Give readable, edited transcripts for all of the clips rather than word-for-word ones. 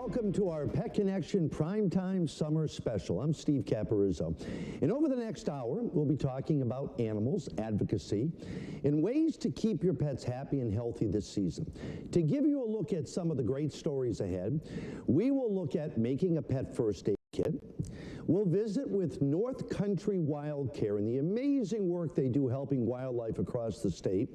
Welcome to our Pet Connection Primetime Summer Special. I'm Steve Caparizzo. And over the next hour, we'll be talking about animals, advocacy, and ways to keep your pets happy and healthy this season. To give you a look at some of the great stories ahead, we will look at making a pet first aid kit. We'll visit with North Country Wild Care and the amazing work they do helping wildlife across the state.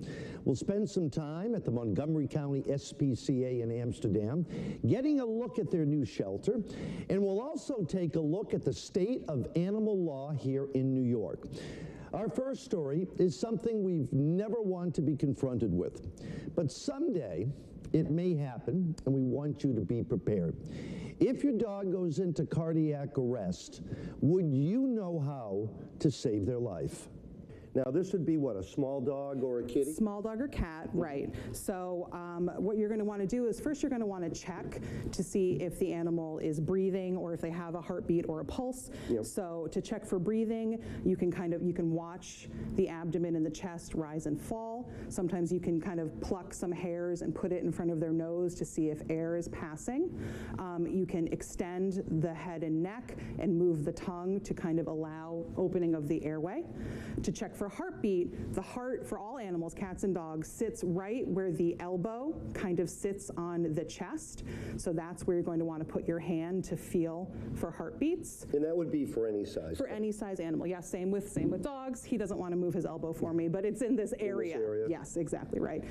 We'll spend some time at the Montgomery County SPCA in Amsterdam, getting a look at their new shelter, and we'll also take a look at the state of animal law here in New York. Our first story is something we've never wanted to be confronted with, but someday it may happen, and we want you to be prepared. If your dog goes into cardiac arrest, would you know how to save their life? Now, this would be what, a small dog or a kitty? Small dog or cat, right. So what you're going to want to do is first you're going to want to check to see if the animal is breathing or if they have a heartbeat or a pulse. Yep. So to check for breathing, you can watch the abdomen and the chest rise and fall. Sometimes you can kind of pluck some hairs and put it in front of their nose to see if air is passing. You can extend the head and neck and move the tongue to kind of allow opening of the airway. To check for heartbeat, the heart for all animals, cats and dogs, sits right where the elbow kind of sits on the chest. So that's where you're going to want to put your hand to feel for heartbeats. And that would be for any size? For any size animal, yes. Same with dogs. He doesn't want to move his elbow for me, but it's in this area. Yes, exactly right.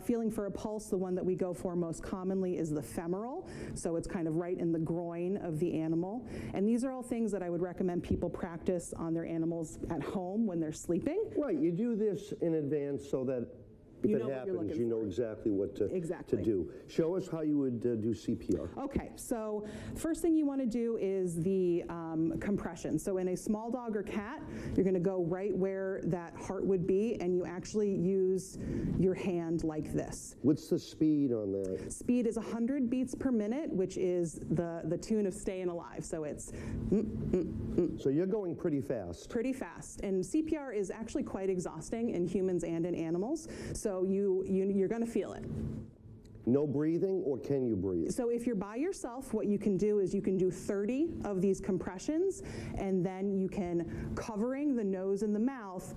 Feeling for a pulse, the one that we go for most commonly is the femoral. So it's kind of right in the groin of the animal. And these are all things that I would recommend people practice on their animals at home when they're sleeping. Right, you do this in advance so that if it happens, you know exactly what to do. Show us how you would do CPR. Okay, so first thing you want to do is the compression. So in a small dog or cat, you're going to go right where that heart would be, and you actually use your hand like this. What's the speed on that? Speed is 100 beats per minute, which is the tune of Staying Alive. So it's So you're going pretty fast. Pretty fast. And CPR is actually quite exhausting in humans and in animals. So you're going to feel it. No breathing, or can you breathe? So if you're by yourself, what you can do is you can do 30 of these compressions, and then you can, covering the nose and the mouth,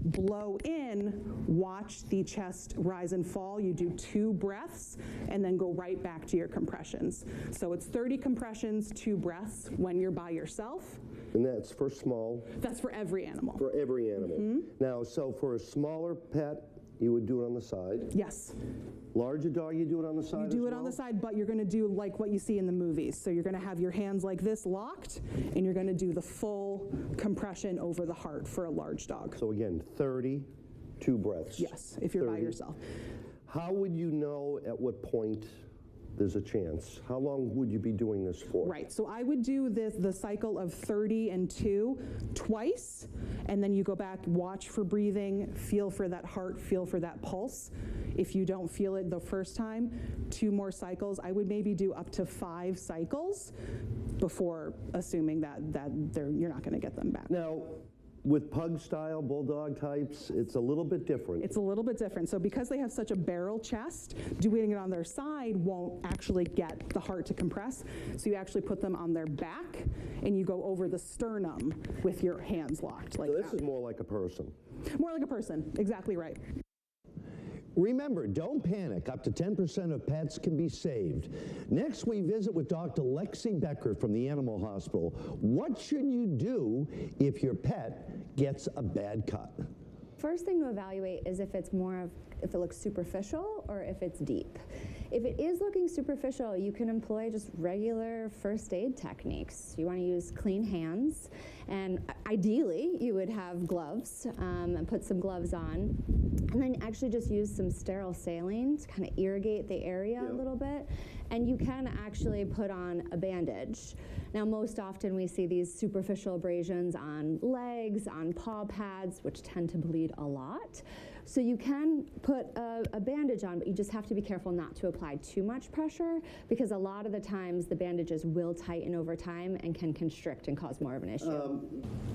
blow in, watch the chest rise and fall. You do 2 breaths, and then go right back to your compressions. So it's 30 compressions, 2 breaths when you're by yourself. And that's for small? That's for every animal. For every animal. Mm-hmm. Now, so for a smaller pet, you would do it on the side? Yes. Larger dog, you do it on the side? You do it on the side, but you're going to do like what you see in the movies. So you're going to have your hands like this locked, and you're going to do the full compression over the heart for a large dog. So again, 30, 2 breaths. Yes, if you're 30. By yourself. How would you know at what point there's a chance? How long would you be doing this for? Right, so I would do the cycle of 30 and 2 twice, and then you go back, watch for breathing, feel for that heart, feel for that pulse. If you don't feel it the first time, 2 more cycles. I would maybe do up to 5 cycles before assuming that you're not going to get them back. Now, with pug style, bulldog types, it's a little bit different. It's a little bit different. So because they have such a barrel chest, doing it on their side won't actually get the heart to compress. So you actually put them on their back, and you go over the sternum with your hands locked. Like so this is more like a person. More like a person, exactly right. Remember, don't panic. Up to 10% of pets can be saved. Next, we visit with Dr. Lexi Becker from the Animal Hospital. What should you do if your pet gets a bad cut? First thing to evaluate is if it's if it looks superficial or if it's deep. If it is looking superficial, you can employ just regular first aid techniques. You want to use clean hands, and ideally you would have gloves and put some gloves on, and then actually just use some sterile saline to kind of irrigate the area a little bit, and you can actually put on a bandage. Now, most often we see these superficial abrasions on legs, on paw pads, which tend to bleed a lot. So you can put a bandage on, but you just have to be careful not to apply too much pressure, because a lot of the times the bandages will tighten over time and can constrict and cause more of an issue.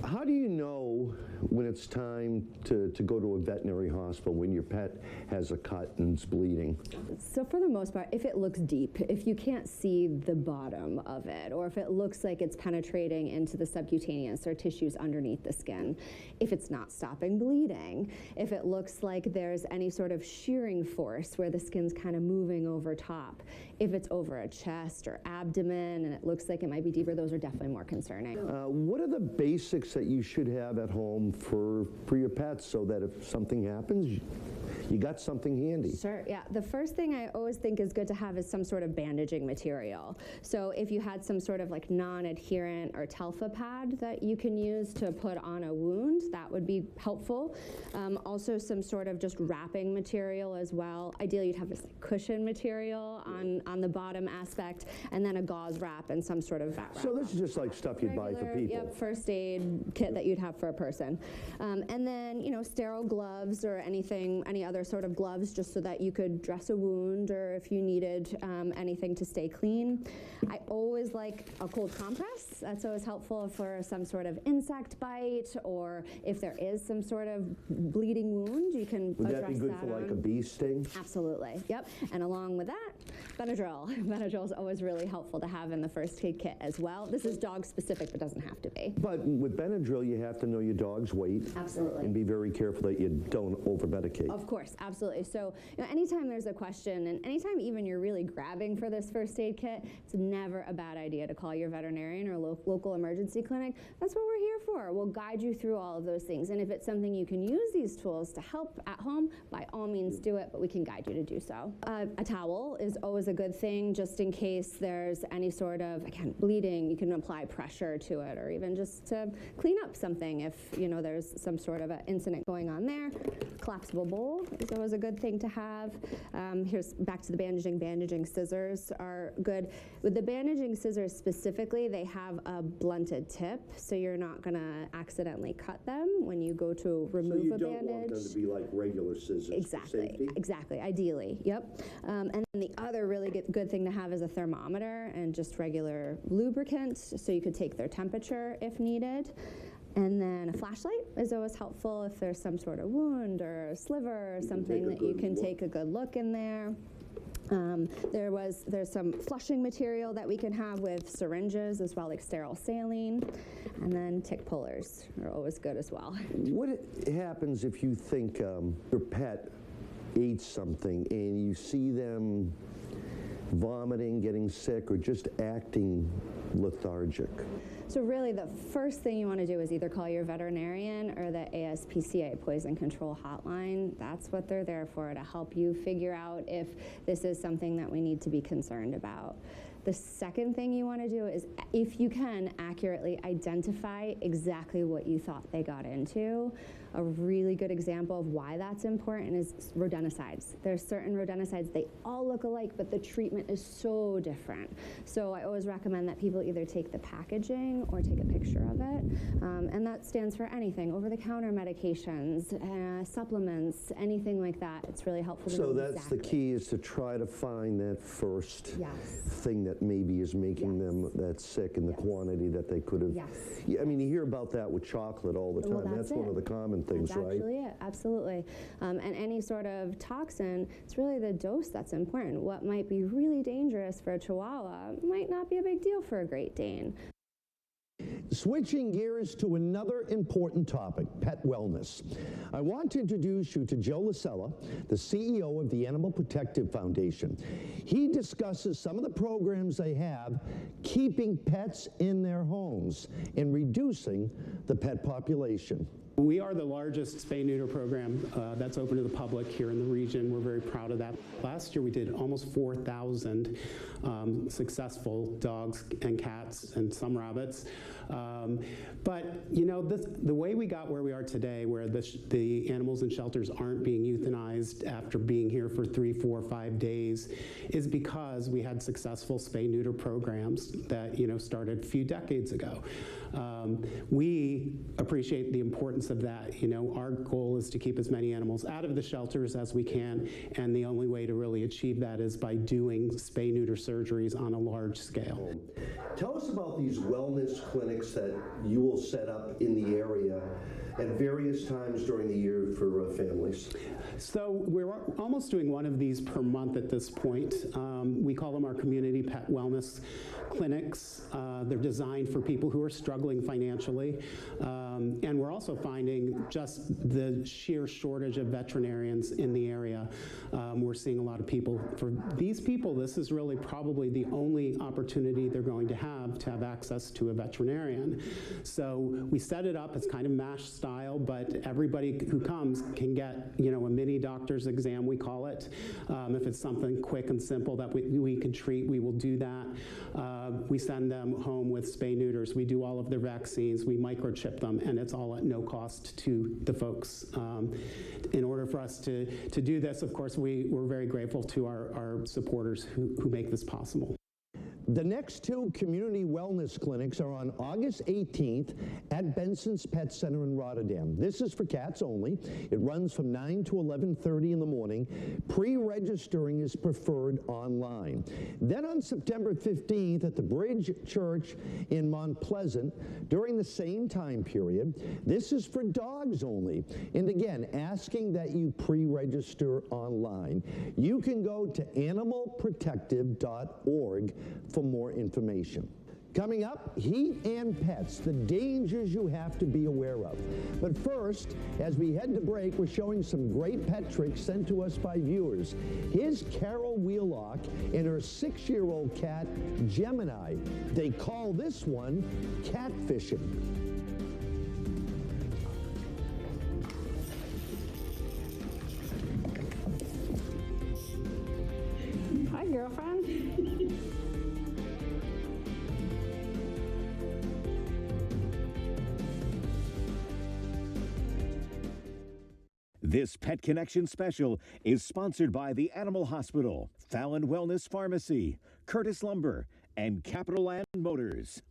How do you know when it's time to go to a veterinary hospital when your pet has a cut and it's bleeding? So for the most part, if it looks deep, if you can't see the bottom of it, or if it looks like it's penetrating into the subcutaneous or tissues underneath the skin, if it's not stopping bleeding, if it looks like there's any sort of shearing force where the skin's kind of moving over top, if it's over a chest or abdomen and it looks like it might be deeper, those are definitely more concerning. What are the basics that you should have at home for your pets so that if something happens, you got something handy? Sure, yeah. The first thing I always think is good to have is some sort of bandaging material. So if you had some sort of like non-adherent or telfa pad that you can use to put on a wound, that would be helpful. Also some sort of just wrapping material as well. Ideally you'd have this cushion material on the bottom aspect, and then a gauze wrap and some sort of vat wrap. So this is just like stuff you'd buy for people. Yep, first aid kit that you'd have for a person. And then, you know, sterile gloves or any other sort of gloves, just so that you could dress a wound or if you needed anything to stay clean. I always like a cold compress. That's always helpful for some sort of insect bite, or if there is some sort of bleeding wound, you can Would that be good for like a bee sting? Absolutely, yep. And along with that, Benadryl. Benadryl is always really helpful to have in the first aid kit as well. This is dog specific, but doesn't have to be. But with Benadryl, you have to know your dog's weight. Absolutely. And be very careful that you don't over-medicate. Of course, absolutely. So, you know, anytime there's a question, and anytime even you're really grabbing for this first aid kit, it's never a bad idea to call your veterinarian or local emergency clinic. That's what we're here for. We'll guide you through all of those things. And if it's something you can use these tools to help at home, by all means do it, but we can guide you to do so. A towel is always a good thing, just in case there's any sort of, again, bleeding. You can apply pressure to it, or even just to clean up something if, you know, there's some sort of an incident going on there. Collapsible bowl is always a good thing to have. Here's back to the bandaging. Bandaging scissors are good. With the bandaging scissors specifically, they have a blunted tip, so you're not going to accidentally cut them when you go to remove a bandage. So you don't want them to be like regular scissors. Exactly. For safety? Exactly. Ideally. Yep. And then the other really good thing to have is a thermometer and just regular lubricant, so you could take their temperature if needed. And then a flashlight is always helpful if there's some sort of wound or a sliver or something that you can take a good look in there. There's some flushing material that we can have with syringes as well, like sterile saline, and then tick pullers are always good as well. What happens if you think your pet ate something and you see them vomiting, getting sick, or just acting lethargic? So really the first thing you want to do is either call your veterinarian or the ASPCA poison control hotline. That's what they're there for, to help you figure out if this is something that we need to be concerned about. The second thing you want to do is, if you can, accurately identify exactly what you thought they got into. A really good example of why that's important is rodenticides. There's certain rodenticides, they all look alike, but the treatment is so different. So I always recommend that people either take the packaging or take a picture of it. And that stands for anything, over-the-counter medications, supplements, anything like that. It's really helpful to know that's exactly. The key, is to try to find that first thing that maybe is making them that sick in the quantity that they could have. Yeah, I mean, you hear about that with chocolate all the time. Well, that's one of the common things, that's right? Actually it, absolutely. And any sort of toxin, it's really the dose that's important. What might be really dangerous for a Chihuahua might not be a big deal for a Great Dane. Switching gears to another important topic, pet wellness. I want to introduce you to Joe Lasella, the CEO of the Animal Protective Foundation. He discusses some of the programs they have keeping pets in their homes and reducing the pet population. We are the largest spay-neuter program that's open to the public here in the region. We're very proud of that. Last year we did almost 4,000 successful dogs and cats and some rabbits. But you know, the way we got where we are today, where the animals in shelters aren't being euthanized after being here for 3, 4, 5 days, is because we had successful spay-neuter programs that, you know, started a few decades ago. We appreciate the importance of that. You know, our goal is to keep as many animals out of the shelters as we can, and the only way to really achieve that is by doing spay-neuter surgeries on a large scale. Tell us about these wellness clinics that you will set up in the area at various times during the year for families. So we're almost doing one of these per month at this point. We call them our community pet wellness clinics. They're designed for people who are struggling financially. And we're also finding just the sheer shortage of veterinarians in the area. We're seeing a lot of people. For these people, this is really probably the only opportunity they're going to have access to a veterinarian. So we set it up as kind of MASH style, but everybody who comes can get, you know, a mini doctor's exam, we call it. If it's something quick and simple that we can treat, we will do that. We send them home with spay neuters. We do all of their vaccines. We microchip them, and it's all at no cost to the folks. In order for us to do this, of course, we're very grateful to our supporters who make this possible. The next two community wellness clinics are on August 18th at Benson's Pet Center in Rotterdam. This is for cats only. It runs from 9 to 11:30 in the morning. Pre-registering is preferred online. Then on September 15th at the Bridge Church in Mount Pleasant during the same time period. This is for dogs only. And again, asking that you pre-register online. You can go to animalprotective.org for more information. Coming up, heat and pets, the dangers you have to be aware of. But first, as we head to break, we're showing some great pet tricks sent to us by viewers. Here's Carol Wheelock and her 6-year-old cat, Gemini. They call this one catfishing. Hi, girlfriend. This Pet Connection special is sponsored by the Animal Hospital, Fallon Wellness Pharmacy, Curtis Lumber, and Capital Land Motors.